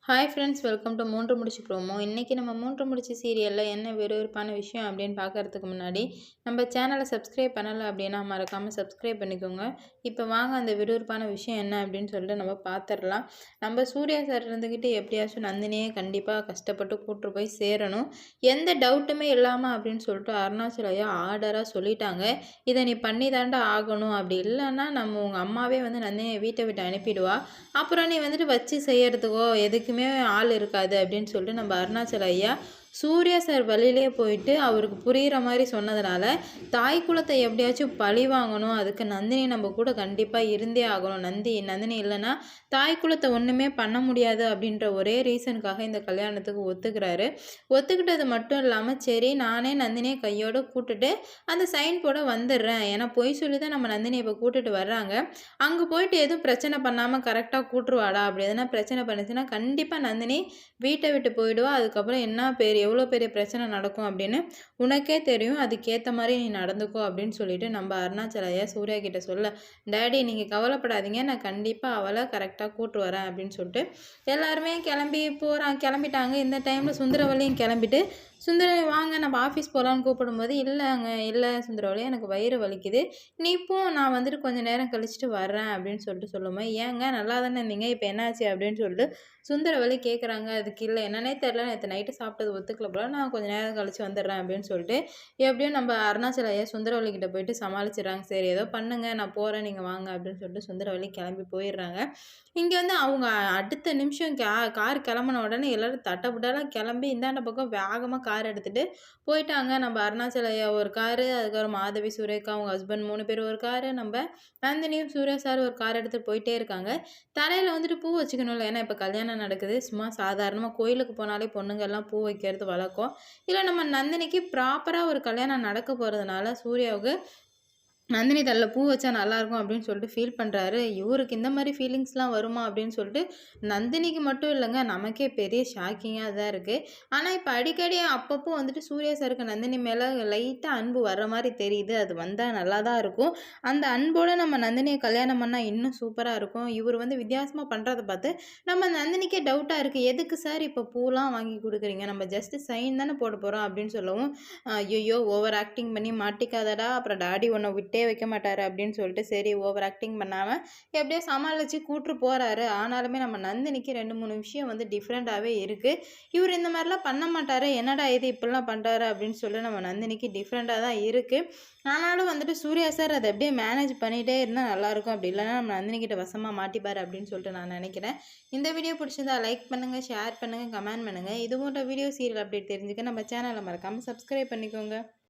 Hi friends, welcome to மூன்று முடிச்சு promo. இன்றைக்கி நம்ம மூன்று முடிச்சு சீரியலில் என்ன விறுவிறுப்பான விஷயம் அப்படின்னு பார்க்குறதுக்கு முன்னாடி நம்ம சேனலை சப்ஸ்கிரைப் பண்ணலை அப்படின்னா மறக்காமல் சப்ஸ்கிரைப் பண்ணிக்கோங்க. இப்போ வாங்க அந்த விறுவிறுப்பான விஷயம் என்ன அப்படின்னு சொல்லிட்டு நம்ம பார்த்துடலாம். நம்ம சூர்யா சார் இருந்துக்கிட்டு எப்படியாச்சும் நந்தினியே கண்டிப்பாக கஷ்டப்பட்டு கூட்டு போய் சேரணும், எந்த டவுட்டுமே இல்லாமல் அப்படின்னு சொல்லிட்டு அருணாச்சல ஐயா ஆர்டராக சொல்லிட்டாங்க. இதை நீ பண்ணி தாண்டா ஆகணும், அப்படி இல்லைன்னா நம்ம உங்கள் அம்மாவே வந்து நந்தினியை வீட்டை விட்டு அனுப்பிடுவா, அப்புறம் நீ வந்துட்டு வச்சு செய்யறதுக்கோ எதுக்குமே ஆள் இருக்காது அப்படின்னு சொல்லிட்டு நம்ம அருணாச்சல ஐயா சூர்யா சார் வழியிலே போயிட்டு அவருக்கு புரிகிற மாதிரி சொன்னதுனால தாய் குலத்தை எப்படியாச்சும் பழி வாங்கணும், அதுக்கு நந்தினி நம்ம கூட கண்டிப்பாக இருந்தே ஆகணும், நந்தினி இல்லைன்னா தாய் குலத்தை ஒன்றுமே பண்ண முடியாது அப்படின்ற ஒரே ரீசனுக்காக இந்த கல்யாணத்துக்கு ஒத்துக்கிறாரு. ஒத்துக்கிட்டது மட்டும் இல்லாமல் சரி நானே நந்தினியை கையோடு கூட்டுட்டு அந்த சைன் போட வந்துடுறேன், ஏன்னா பொய் சொல்லி தான் நம்ம நந்தினி இப்போ கூட்டுட்டு வர்றாங்க, அங்கே போயிட்டு எதுவும் பிரச்சனை பண்ணாமல் கரெக்டாக கூட்டுருவாடா, அப்படி எதனா பிரச்சனை பண்ணுச்சுன்னா கண்டிப்பாக நந்தினி வீட்டை விட்டு போயிடுவா, அதுக்கப்புறம் என்ன பேர் எவ்வளோ பெரிய பிரச்சனை நடக்கும் அப்படின்னு உனக்கே தெரியும், அதுக்கேற்ற மாதிரி நீ நடந்துக்கோ அப்படின்னு சொல்லிட்டு நம்ம அருணாச்சலையா சூர்யா கிட்ட சொல்ல, டேடி நீங்கள் கவலைப்படாதீங்க, நான் கண்டிப்பாக அவளை கரெக்டாக கூட்டு வரேன் அப்படின்னு சொல்லிட்டு எல்லாருமே கிளம்பிட்டாங்க. இந்த டைமில் சுந்தரவல்லியும் கிளம்பிட்டு சுந்தரவல்லி வாங்க நம்ம ஆஃபீஸ் போகலான்னு கூப்பிடும்போது இல்லை சுந்தரவல்லி எனக்கு வயிறு வலிக்குது, நீ இப்போ நான் வந்துட்டு கொஞ்சம் நேரம் கழிச்சிட்டு வர்றேன் அப்படின்னு சொல்லிட்டு சொல்லும்போது, ஏங்க நல்லா தானே இருந்தீங்க இப்போ என்னாச்சு அப்படின்னு சொல்லிட்டு சுந்தரவல்லி கேட்குறாங்க. அதுக்கு இல்லை என்னன்னே தெரில, நேற்று நைட்டு சாப்பிட்டது ஒத்துக்கல போல, நான் கொஞ்சம் நேரம் கழிச்சு வந்துடுறேன் அப்படின்னு சொல்லிட்டு எப்படியும் நம்ம அருணாச்சல ஐயா சுந்தரவல்லி கிட்ட போயிட்டு சமாளிச்சிடறாங்க. சரி ஏதோ பண்ணுங்க நான் போகிறேன் நீங்கள் வாங்க அப்படின்னு சொல்லிட்டு சுந்தரவல்லி கிளம்பி போயிடுறாங்க. இங்கே வந்து அவங்க அடுத்த நிமிஷம் கார் கிளம்புன உடனே எல்லோரும் தட்டப்பட்டாலாம் கிளம்பி இந்தாண்ட பக்கம் வேகமாக கார் எடுத்துகிட்டு போயிட்டாங்க. நம்ம அருணாச்சல ஐயா ஒரு காரு, அதுக்கப்புறம் மாதவி சுரேகா அவங்க ஹஸ்பண்ட் 3 பேர் ஒரு காரு, நம்ம நந்தினியும் சூர்யா சார் ஒரு கார் எடுத்துகிட்டு போயிட்டே இருக்காங்க. தலையில் வந்துட்டு பூ வச்சுக்கணும்ல, ஏன்னா இப்போ கல்யாணம் நடக்குது, சும்மா சாதாரணமாக கோயிலுக்கு போனாலே பொண்ணுங்கள்லாம் பூ வைக்கிறது வழக்கம். இல்லை நம்ம நந்தினிக்கு ப்ராப்பராக ஒரு கல்யாணம் நடக்க போகிறதுனால சூர்யாவுக்கு நந்தினி தலையில் பூ வச்சா நல்லாயிருக்கும் அப்படின்னு சொல்லிட்டு ஃபீல் பண்ணுறாரு. இவருக்கு இந்த மாதிரி ஃபீலிங்ஸ்லாம் வருமா அப்படின்னு சொல்லிட்டு நந்தினிக்கு மட்டும் இல்லைங்க, நமக்கே பெரிய ஷாக்கிங்காக தான் இருக்குது. ஆனால் இப்போ அடிக்கடி அப்பப்போ வந்துட்டு சூர்யா சாருக்கு நந்தினி மேலே லைட்டாக அன்பு வர்ற மாதிரி தெரியுது. அது வந்தால் நல்லா தான் இருக்கும். அந்த அன்போடு நம்ம நந்தினியை கல்யாணம் பண்ணால் இன்னும் சூப்பராக இருக்கும். இவர் வந்து வித்தியாசமாக பண்ணுறதை பார்த்து நம்ம நந்தினிக்கே டவுட்டாக இருக்குது, எதுக்கு சார் இப்போ பூலாம் வாங்கி கொடுக்குறீங்க, நம்ம ஜஸ்ட்டு சைன் தானே போட போகிறோம் அப்படின்னு சொல்லவும், ஐயோ ஓவர் ஆக்டிங் பண்ணி மாட்டிக்காதடா, அப்புறம் டாடி உன்னை விட்டே வைக்க மாட்டாரு அப்படின்னு சொல்லிட்டு சரி ஓவர் ஆக்டிங் பண்ணாமல் எப்படியோ சமாளித்து கூட்டு போகிறாரு. ஆனாலுமே நம்ம நந்தினிக்கு 2-3 விஷயம் வந்து டிஃப்ரெண்ட்டாகவே இருக்குது. இவர் இந்த மாதிரிலாம் பண்ண மாட்டார், என்னடா இது இப்படிலாம் பண்ணுறாரு அப்படின்னு சொல்லி நம்ம நந்தினிக்கு டிஃப்ரெண்ட்டாக தான் இருக்குது. ஆனாலும் வந்துட்டு சூர்யா சார் அதை அப்படியே மேனேஜ் பண்ணிகிட்டே இருந்தால் நல்லாயிருக்கும், அப்படி இல்லைன்னா நம்ம நந்தினிக்கிட்ட வசமாக மாட்டிப்பார் அப்படின்னு சொல்லிட்டு நான் நினைக்கிறேன். இந்த வீடியோ பிடிச்சிருந்தா லைக் பண்ணுங்கள், ஷேர் பண்ணுங்கள், கமெண்ட் பண்ணுங்கள். இது போன்ற வீடியோ சீரியல் அப்டேட் தெரிஞ்சுக்க நம்ம சேனலை மறக்காமல் சப்ஸ்கிரைப் பண்ணிக்கோங்க.